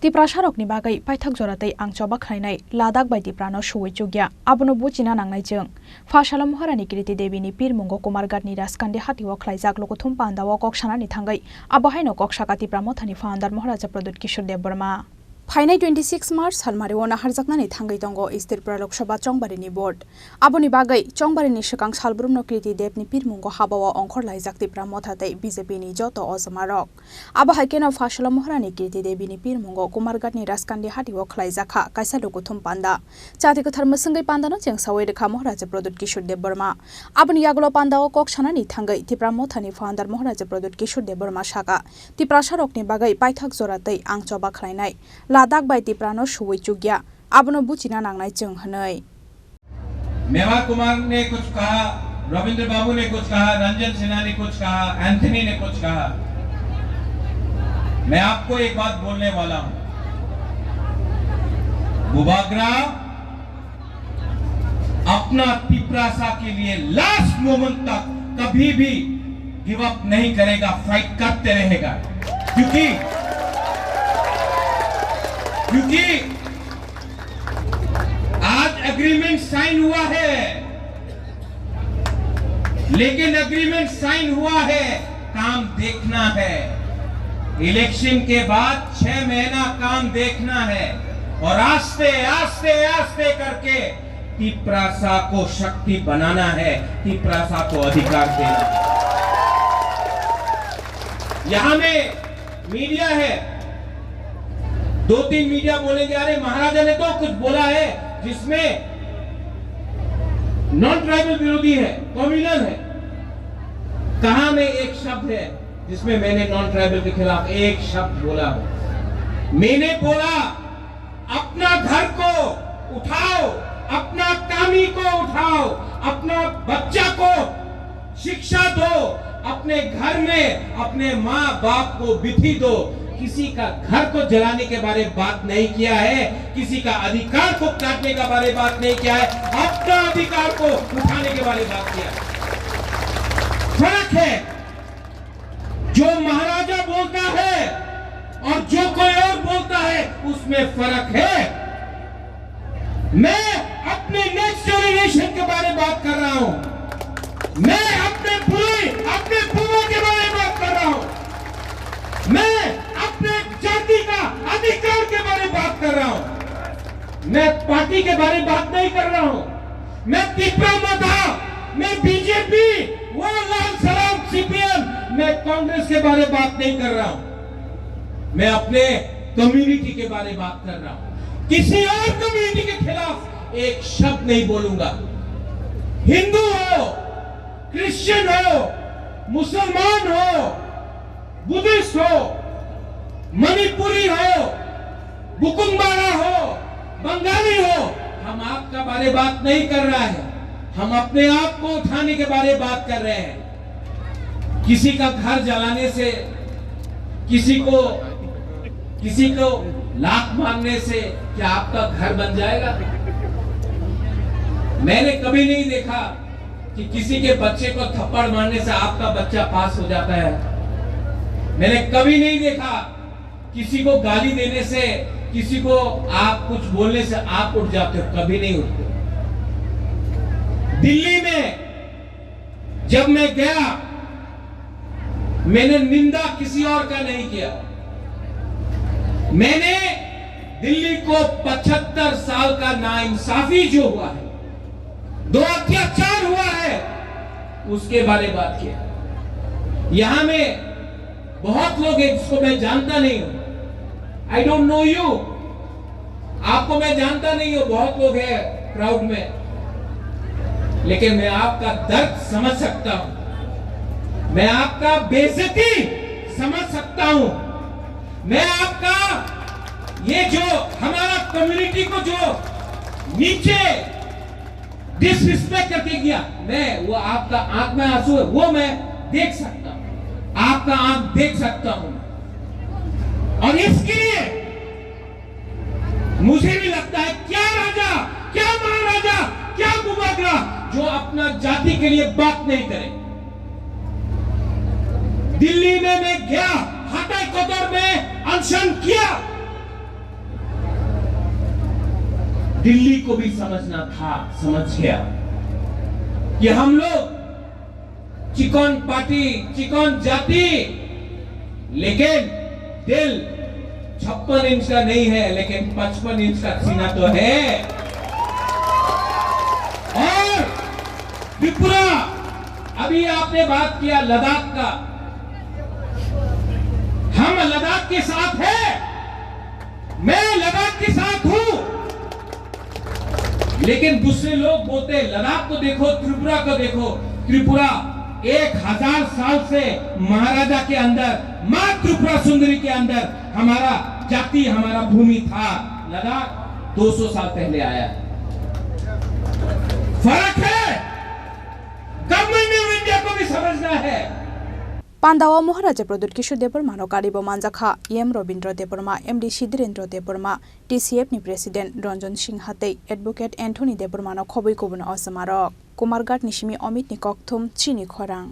Tipra Sharokni bagai paithak joratai ang choba khainai Ladakh bai Tiprano suwei chugya abono buchina nangnai jeng Fashalam Horani Kiriti Devi ni Pir Mungo Kumargat ni Raskande Hatiwa khlaijak lokothum pandawa kok sanani thangai abahaino kok saka Tipra mothani founder Maharaja Pradut Kishore Dev Burma Phainai 26 March salmariwana harjaknani thangai tongo Tripura Lok Sabha Chongbarini board aboni bagai Chongbarini sikang salbrumno Kiriti Dev ni Pir Mungo habawa ongkhor laijak Tipra mothatai BJP ni joto ojamarok abahai keno Fashalam Horani Kiriti Devi ni Pir Mungo Kumargat ni Raskande Hatiwa khlaijaka kaisa lokothum panda chati kothar masangai pandano jengsawe rekha Maharaja Pradut Kishore Dev Burma aboni yaglo pandao kok sanani thangai Tipra mothani founder Maharaja Pradut Kishore Dev Burma saka Tipra Sharokni bagai paithak joratai ang choba khlainai Ladakh bai Tiprano suwei chugya abono buchina nangnai jeng hanai मेवा कुमार ने कुछ कहा, रविंद्र बाबू ने कुछ कहा, रंजन सिन्हा ने कुछ कहा, एंथनी ने कुछ कहा। मैं आपको एक बात बोलने वाला हूं। बुबागरा अपना तिपरासा के लिए लास्ट मोमेंट तक कभी भी गिव अप नहीं करेगा, फाइट करते रहेगा। क्योंकि आज एग्रीमेंट साइन हुआ है, लेकिन एग्रीमेंट साइन हुआ है, काम देखना है। इलेक्शन के बाद 6 महीना काम देखना है और आस्ते आस्ते आस्ते करके तिपरासा को शक्ति बनाना है, तिपरासा को अधिकार देना है। यहां में मीडिया है, 2-3 मीडिया बोलेंगे अरे महाराजा ने तो कुछ बोला है जिसमें नॉन ट्राइबल विरोधी है, कम्युनल है। कहां में एक शब्द है जिसमें मैंने नॉन ट्राइबल के खिलाफ एक शब्द बोला हो? मैंने बोला अपना घर को उठाओ, अपना कामी को उठाओ, अपना बच्चा को शिक्षा दो, अपने घर में अपने माँ बाप को विधि दो। किसी का घर को जलाने के बारे में बात नहीं किया है, किसी का अधिकार को काटने का बारे में बात नहीं किया है, अपना अधिकार को उठाने के बारे में बात किया है। फर्क है, जो महाराजा बोलता है और जो कोई और बोलता है उसमें फर्क है। मैं अपने नेक्स्ट जनरेशन के बारे में बात कर रहा हूं, मैं अपने बुआ के बारे में बात कर रहा हूं, मैं अपने जाति का अधिकार के बारे में बात कर रहा हूं, मैं पार्टी के बारे में बात नहीं कर रहा हूं। मैं तिपरा में था, मैं बीजेपी, वो लाल सलाम सीपीएम, मैं कांग्रेस के बारे में बात नहीं कर रहा हूं। मैं अपने कम्युनिटी के बारे में बात कर रहा हूं, किसी और कम्युनिटी के खिलाफ एक शब्द नहीं बोलूंगा। हिंदू हो, क्रिश्चियन हो, मुसलमान हो, बुद्धिस्ट हो, मणिपुरी हो, बुकुंबारा हो, बंगाली हो, हम आपका बारे बात नहीं कर रहा है, हम अपने आप को उठाने के बारे में बात कर रहे हैं। किसी का घर जलाने से, किसी को लात मारने से क्या आपका घर बन जाएगा? मैंने कभी नहीं देखा कि किसी के बच्चे को थप्पड़ मारने से आपका बच्चा पास हो जाता है। मैंने कभी नहीं देखा किसी को गाली देने से, किसी को आप कुछ बोलने से आप उठ जाते हो, कभी नहीं उठते। दिल्ली में जब मैं गया, मैंने निंदा किसी और का नहीं किया। मैंने दिल्ली को 75 साल का नाइंसाफी जो हुआ है, दो अत्याचार हुआ है, उसके बारे में बात किया। यहां में बहुत लोग हैं जिसको मैं जानता नहीं हूं, आई डोंट नो यू, आपको मैं जानता नहीं हूं, बहुत लोग हैं क्राउड में, लेकिन मैं आपका दर्द समझ सकता हूं, मैं आपका बेइज्जती समझ सकता हूं, मैं आपका ये जो हमारा कम्युनिटी को जो नीचे डिसरिस्पेक्ट करके गया, मैं वो आपका आंख में आंसू है वो मैं देख सकता हूं, आपका आंख देख सकता हूं। और इसके लिए मुझे भी लगता है क्या राजा, क्या महाराजा, क्या बुबागरा जो अपना जाति के लिए बात नहीं करे। दिल्ली में मैं गया, हटाई कोदर में अनशन किया, दिल्ली को भी समझना था, समझ गया कि हम लोग चिकन पार्टी, चिकन जाति, लेकिन दिल 56 इंच का नहीं है, लेकिन 55 इंच का सीना तो है। और त्रिपुरा, अभी आपने बात किया लद्दाख का, हम लद्दाख के साथ हैं, मैं लद्दाख के साथ हूं, लेकिन दूसरे लोग बोलते लद्दाख को देखो, त्रिपुरा को देखो। त्रिपुरा 1000 साल से महाराजा के अंदर, मां त्रिपुरा सुंदरी के अंदर हमारा जाति, हमारा भूमि था। लद्दाख 200 साल पहले आया। फर्क है, गवर्नमेंट ऑफ इंडिया को भी समझना है। पांडावा महाराजा प्रदुत किशोर देबरमा कारिबो मानजाखा एम रविंद्र देबरमा, एमडी सिद्धिरेन्द्र देबरमा, टीसीएफ नि प्रेसिडेंट रंजन सिंह हाते, एडवोकेट एंथनी देबरमा खबै कोबन असमारक कुमारघाट निशिमी अमित नि कक्थुम चिनी खरां।